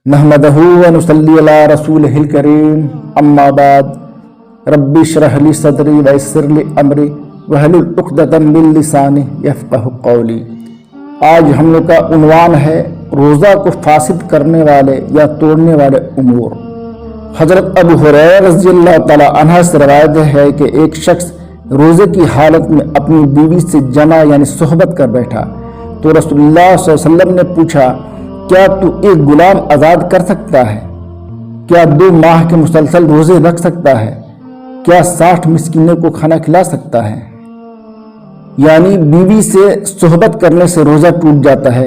नहमदहु व नुसल्ली अला रसूलिहिल करीम अम्मा बाद रब्बि इश्रह ली सदरी व यस्सिर ली अमरी वहलुल उक़दतम मिन लिसानी यफ़क़हु क़ौली। आज हम लोग का उन्वान है रोज़ा को फासिद करने वाले या तोड़ने वाले उमूर। हज़रत अबू हुरैरा रज़ियल्लाहु तआला अन्हु से रवायत है कि एक शख्स रोज़े की हालत में अपनी बीवी से जमा यानी सोहबत कर बैठा तो रसूलुल्लाह सल्लल्लाहु अलैहि वसल्लम ने पूछा, क्या तू एक गुलाम आज़ाद कर सकता है? क्या 2 माह के मुसलसल रोज़े रख सकता है? क्या 60 मिस्कीनों को खाना खिला सकता है? यानी बीवी से सोहबत करने से रोज़ा टूट जाता है,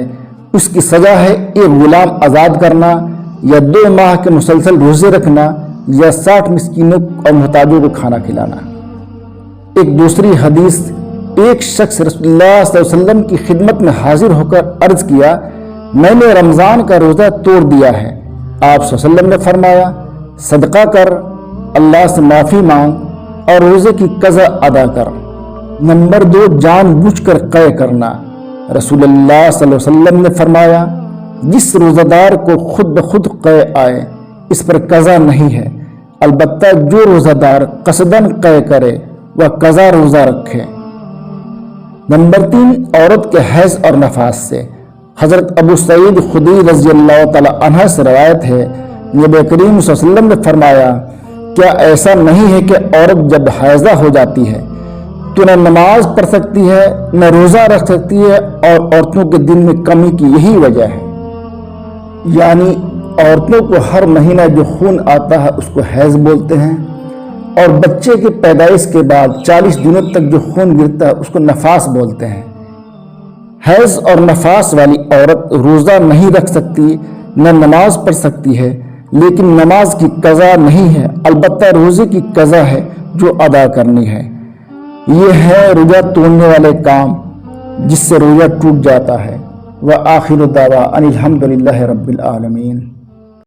उसकी सज़ा है एक गुलाम आज़ाद करना या 2 माह के मुसलसल रोज़े रखना या 60 मिस्कीनों और मुहताजों को खाना खिलाना। एक दूसरी हदीस, एक शख्स रसूलुल्लाह सल्लल्लाहु अलैहि वसल्लम की खिदमत में हाजिर होकर अर्ज किया, मैंने रमज़ान का रोज़ा तोड़ दिया है। आप सल्लल्लाहु अलैहि वसल्लम ने फरमाया, सदका कर, अल्लाह से माफ़ी मांग और रोज़े की कज़ा अदा कर। नंबर 2, जानबूझकर क़य करना। रसूलुल्लाह सल्लल्लाहु अलैहि वसल्लम ने फरमाया, जिस रोज़ादार को खुद ब खुद क़य आए इस पर कज़ा नहीं है, अलबत्ता जो रोज़ादार कसदन क़य करे वह कज़ा रोज़ा रखे। नंबर 3, औरत के हैज़ और नफास से। हज़रत अबू सईद खुदरी रज़ियल्लाहु तआला अन्हु से रवायत है, नबी करीम सल्लल्लाहु अलैहि वसल्लम ने फरमाया, क्या ऐसा नहीं है कि औरत जब हैज़ा हो जाती है तो न नमाज पढ़ सकती है न रोज़ा रख सकती है, और औरतों के दिन में कमी की यही वजह है। यानी औरतों को हर महीना जो खून आता है उसको हैज़ बोलते हैं, और बच्चे की पैदाइश के बाद 40 दिनों तक जो खून गिरता है उसको नफास बोलते हैं। हैज़ और नफास वाली औरत रोज़ा नहीं रख सकती न नमाज पढ़ सकती है, लेकिन नमाज की कज़ा नहीं है, अलबत्ता रोज़े की कज़ा है जो अदा करनी है। ये है रोज़ा तोड़ने वाले काम जिससे रोज़ा टूट जाता है। व आखिर दावा अनिल हम्दुलिल्लाहि रब्बिल आलमीन।